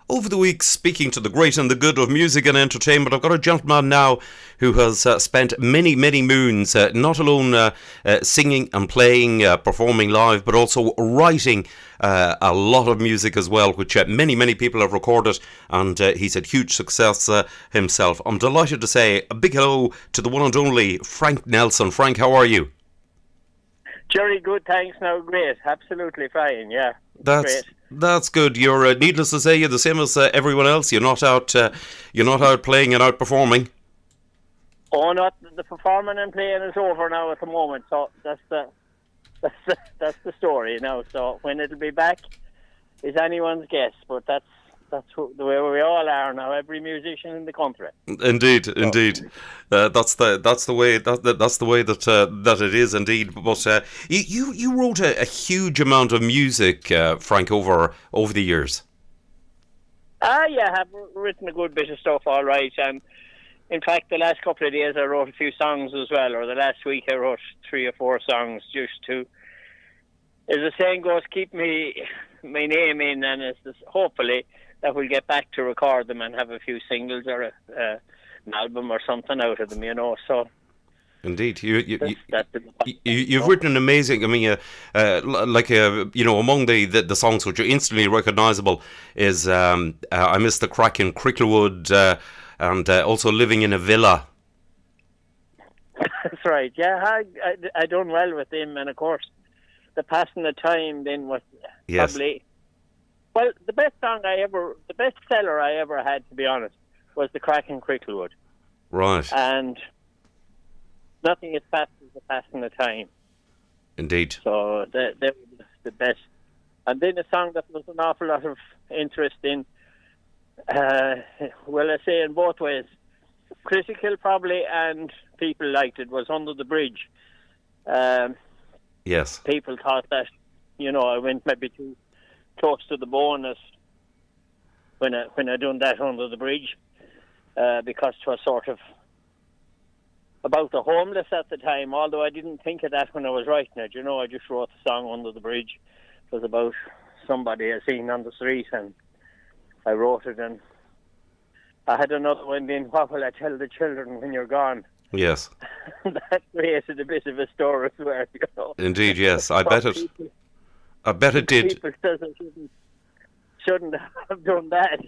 Over the week, speaking to the great and the good of music and entertainment, I've got a gentleman now who has spent many, many moons not alone singing and playing, performing live, but also writing a lot of music as well, which many, many people have recorded, and he's had huge success himself. I'm delighted to say a big hello to the one and only Frank Nelson. Frank, how are you? Jerry, good, thanks. No, great, absolutely fine. Yeah, that's great. That's good. You're needless to say, you're the same as everyone else. You're not out. You're not out playing and out performing. Oh, not the performing and playing is over now at the moment. So that's the story now. So when it'll be back is anyone's guess. But that's the way we all are now. Every musician in the country. Indeed. That's the way that it is indeed. But you wrote a huge amount of music, Frank, over the years. Yeah, I've written a good bit of stuff, all right. And in fact, the last couple of days I wrote a few songs as well. Or the last week I wrote 3 or 4 songs just to, as the saying goes, keep my name in, and hopefully that we'll get back to record them and have a few singles or an album or something out of them, you know. So, indeed, you've written an amazing. I mean, among the songs which are instantly recognisable is "I Miss the Crack in Cricklewood" and also "Living in a Villa." That's right. Yeah, I done well with them, and of course, the passing of time then was probably. Well, the best seller I ever had, to be honest, was the Crack in Cricklewood. Right. And nothing as fast as the passing of time. Indeed. So they were the best. And then a song that was an awful lot of interest in, I say in both ways. Critical probably, and people liked it, was Under the Bridge. Yes. People thought that, I went maybe too close to the bone when I done that Under the Bridge, because it was sort of about the homeless at the time, although I didn't think of that when I was writing it. I just wrote the song Under the Bridge. It was about somebody I seen on the street, and I wrote it. And I had another one then, What Will I Tell the Children When You're Gone? Yes. That created a bit of a story as well, Indeed, yes. I bet it did. People says I shouldn't have done that,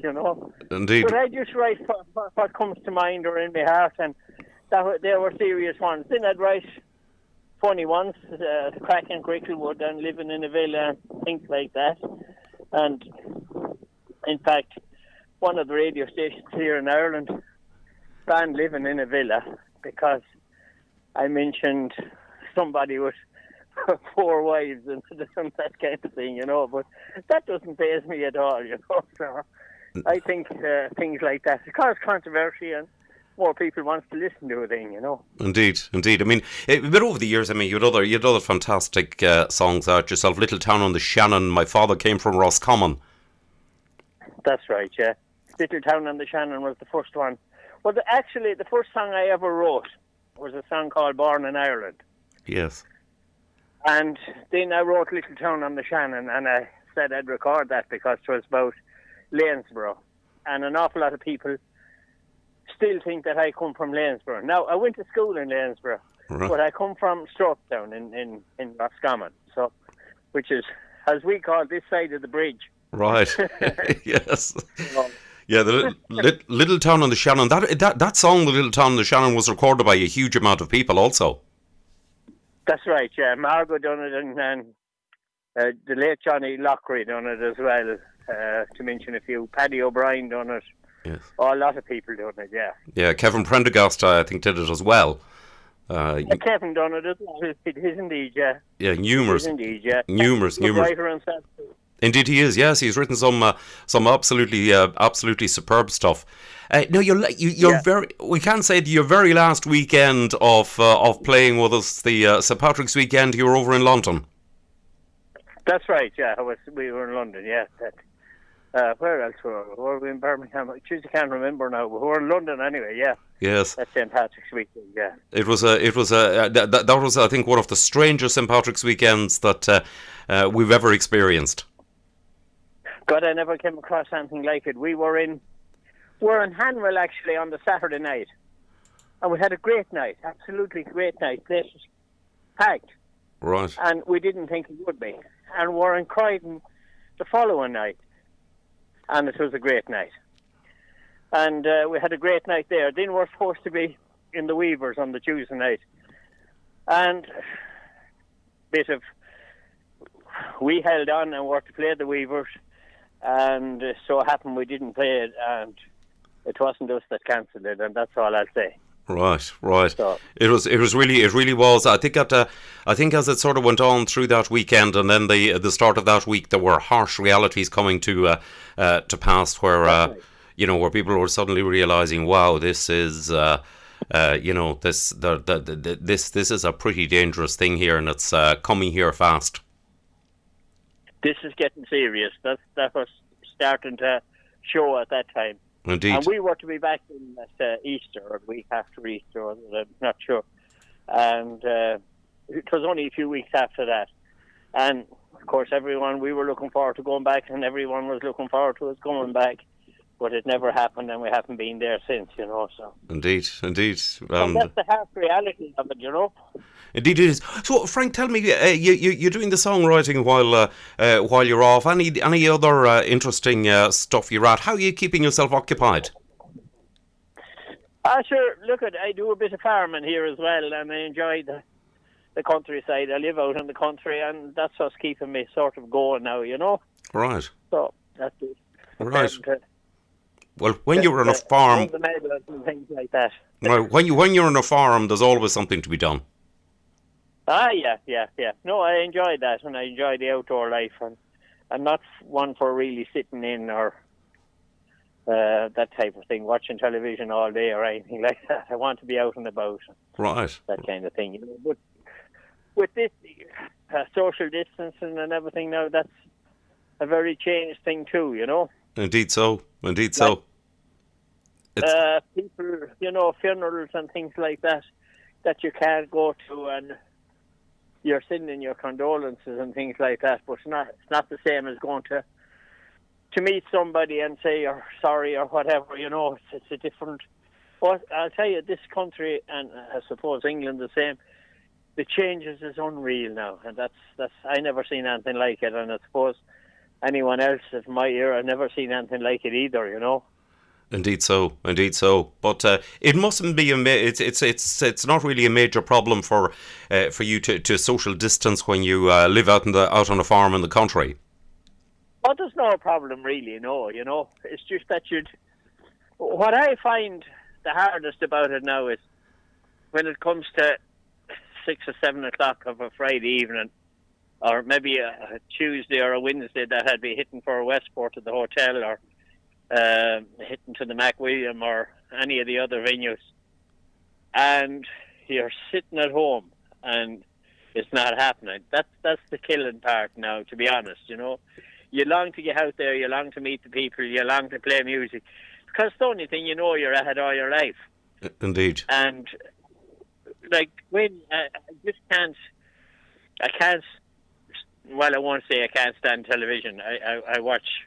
Indeed. But I just write what comes to mind or in my heart, and they were serious ones. Then I'd write funny ones, Crack in Cricklewood and Living in a Villa, things like that. And in fact, one of the radio stations here in Ireland banned Living in a Villa because I mentioned somebody with 4 wives and that kind of thing, but that doesn't faze me at all, so I think things like that, it causes controversy and more people want to listen to a thing, Indeed. I mean, but over the years, you had other fantastic songs out yourself. Little Town on the Shannon, My Father Came from Roscommon. That's right, yeah. Little Town on the Shannon was the first one. Well, actually, the first song I ever wrote was a song called Born in Ireland. Yes. And then I wrote Little Town on the Shannon, and I said I'd record that because it was about Lanesborough. And an awful lot of people still think that I come from Lanesborough. Now, I went to school in Lanesborough, right, but I come from Stroketown in Roscommon, so, which is, as we call this side of the bridge. Right, yes. Yeah, the Little Town on the Shannon, that song, The Little Town on the Shannon, was recorded by a huge amount of people also. That's right, yeah. Margot done it, and the late Johnny Lockery done it as well, to mention a few. Paddy O'Brien done it. Yes. Oh, a lot of people done it, yeah. Yeah, Kevin Prendergast, I think, did it as well. Kevin done it as well. It is indeed, yeah. Yeah, numerous. It is indeed, yeah. Numerous. Writer and stuff. Indeed, he is. Yes, he's written some absolutely superb stuff. Now you're very. We can say that your very last weekend of playing with us, the St Patrick's weekend, you were over in London. That's right. Yeah, we were in London. Yeah. Where else were we in Birmingham? I can't remember now. We were in London anyway. Yeah. Yes. That's St Patrick's weekend. Yeah. It was that was, I think, one of the strangest St Patrick's weekends that we've ever experienced. God, I never came across anything like it. We're in Hanwell actually on the Saturday night, and we had a great night, absolutely great night. Place was packed, Right. and we didn't think it would be. And we're in Croydon the following night, and it was a great night. And we had a great night there. Then we're supposed to be in the Weavers on the Tuesday night, and we held on and were to play the Weavers, and so happened we didn't play it, and it wasn't us that cancelled it, and that's all I'll say. Right. So, It really was. I think as it sort of went on through that weekend, and then the start of that week, there were harsh realities coming to pass, where right. where people were suddenly realizing, wow, this is this is a pretty dangerous thing here, and it's coming here fast. This is getting serious. That was starting to show at that time. Indeed. And we were to be back in at Easter, or the week after Easter, or I'm not sure. And it was only a few weeks after that. And, of course, we were looking forward to going back, and everyone was looking forward to us going back. But it never happened, and we haven't been there since, so. Indeed. And that's the harsh reality of it, Indeed it is. So, Frank, tell me, you're doing the songwriting while you're off. Any other interesting stuff you're at? How are you keeping yourself occupied? Sure. Look, I do a bit of farming here as well, and I enjoy the countryside. I live out in the country, and that's what's keeping me sort of going now, Right. So, that's it. Right. Well, when you're on a farm, the meadows and things like that. right, when you're on a farm, there's always something to be done. Yeah. No, I enjoy that, and I enjoy the outdoor life, and I'm not one for really sitting in or that type of thing, watching television all day or anything like that. I want to be out and about, Right. that kind of thing. But with this social distancing and everything now, that's a very changed thing too, Indeed so. People, funerals and things like that you can't go to, and you're sending your condolences and things like that, but it's not the same as going to meet somebody and say you're sorry or whatever, it's a different. But I'll tell you, this country, and I suppose England the same, the changes is unreal now, and that's I never seen anything like it, and I suppose anyone else of my era never seen anything like it either, Indeed so. But it mustn't be it's not really a major problem for you to social distance when you live out on a farm in the country. Oh, there's no problem really, no. It's just that what I find the hardest about it now is when it comes to 6 or 7 o'clock of a Friday evening, or maybe a Tuesday or a Wednesday, that I'd be hitting for a Westport at the hotel, or hitting to the MacWilliam or any of the other venues, and you're sitting at home and it's not happening. That's the killing part now, to be honest. You long to get out there, you long to meet the people, you long to play music, because it's the only thing you're at all your life. Indeed. And like when I can't. Well, I won't say I can't stand television. I watch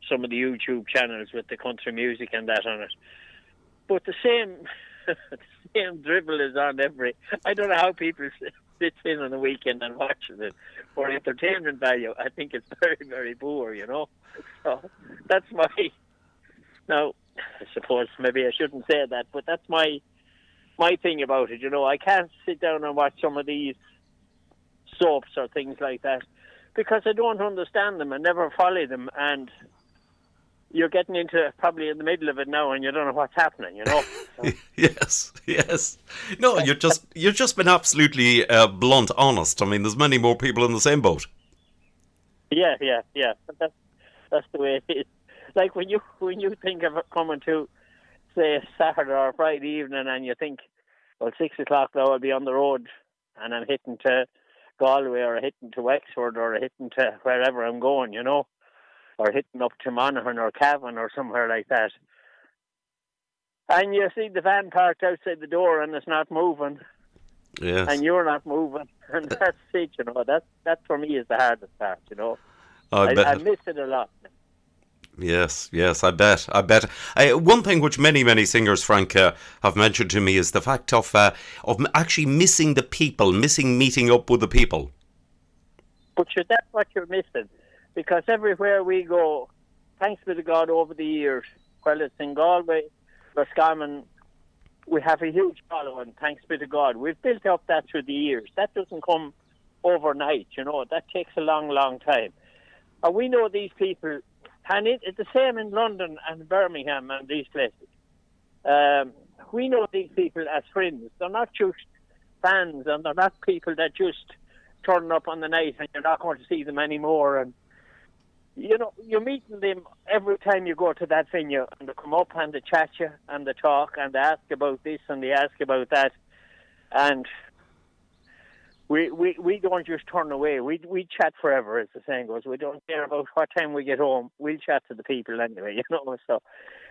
some of the YouTube channels with the country music and that on it. But the same dribble is on every. I don't know how people sit in on the weekend and watch it. For entertainment value, I think it's very, very poor, So that's my. Now, I suppose maybe I shouldn't say that, but that's my thing about it. I can't sit down and watch some of these soaps or things like that, because I don't understand them and never follow them, and you're getting into probably in the middle of it now, and you don't know what's happening, So. Yes. No, you're just been absolutely blunt, honest. I mean, there's many more people in the same boat. Yeah. But that's the way it is. Like when you think of coming to, say, Saturday or Friday evening, and you think, well, 6 o'clock now I'll be on the road, and I'm hitting to Galway or hitting to Wexford or hitting to wherever I'm going, or hitting up to Monaghan or Cavan or somewhere like that. And you see the van parked outside the door and it's not moving. Yes. And you're not moving. And that's it, That for me is the hardest part, I miss it a lot. Yes, yes, I bet, I bet. One thing which many singers, Frank, have mentioned to me is the fact of actually missing the people, missing meeting up with the people. But sure, that's what you're missing, because everywhere we go, thanks be to God, over the years, whether it's in Galway or Scarman, we have a huge following, thanks be to God. We've built up that through the years. That doesn't come overnight, that takes a long time. And we know these people, and it's the same in London and Birmingham and these places. We know these people as friends. They're not just fans, and they're not people that just turn up on the night and you're not going to see them anymore. And you're meeting them every time you go to that venue, and they come up and they chat you and they talk and they ask about this and they ask about that. And we don't just turn away. We chat forever, as the saying goes. We don't care about what time we get home. We'll chat to the people anyway, So,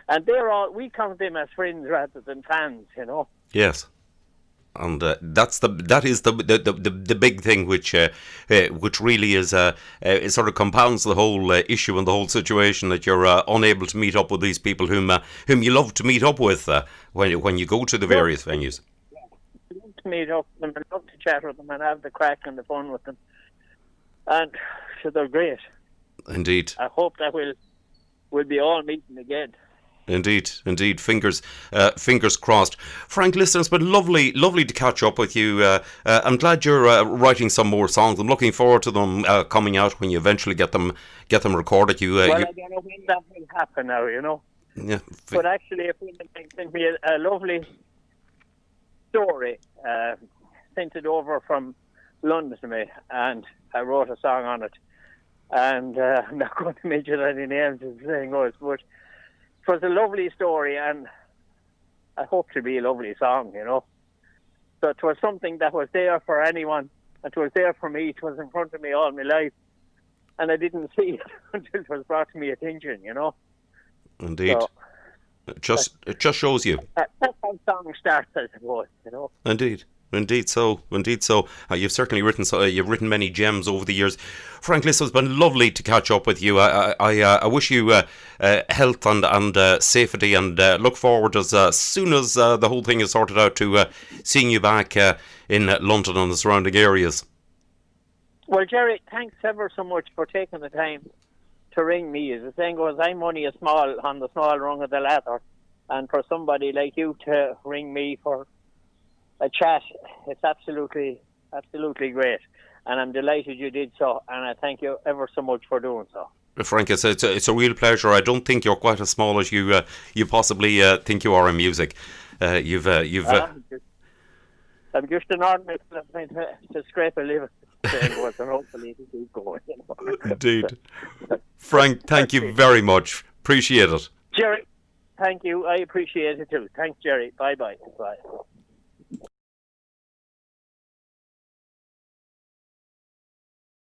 and we count them as friends rather than fans, Yes. And that is the big thing, which really is it sort of compounds the whole issue and the whole situation, that you're unable to meet up with these people whom you love to meet up with when you go to the various venues. I love to meet up with them, I love to chat with them and have the crack and the fun with them, and so they're great. Indeed. I hope that we'll be all meeting again. Indeed. Fingers crossed. Frank, listen, it's been lovely to catch up with you. I'm glad you're writing some more songs. I'm looking forward to them coming out when you eventually get them recorded. I don't know when that will happen now, Yeah. But actually, a friend of mine sent me a lovely story, sent it over from London to me, and I wrote a song on it. And I'm not going to mention any names, as the saying goes, but it was a lovely story, and I hope to be a lovely song, So it was something that was there for anyone, and it was there for me. It was in front of me all my life, and I didn't see it until it was brought to my attention, Indeed. So, it just shows you. That's how songs start, I suppose, Indeed so. You've certainly written many gems over the years. Frank, listen, it's been lovely to catch up with you. I wish you health and safety, and look forward as soon as the whole thing is sorted out to seeing you back in London and the surrounding areas. Well, Jerry, thanks ever so much for taking the time to ring me. As the saying goes, I'm only on the small rung of the ladder, and for somebody like you to ring me for a chat, it's absolutely great, and I'm delighted you did so, and I thank you ever so much for doing so. Frank, it's a real pleasure. I don't think you're quite as small as you possibly think you are in music. I'm just an ordinary trying to scrape a living, and hopefully to keep going. Indeed. Frank, thank you very much. Appreciate it. Jerry, thank you. I appreciate it too. Thanks, Jerry. Bye.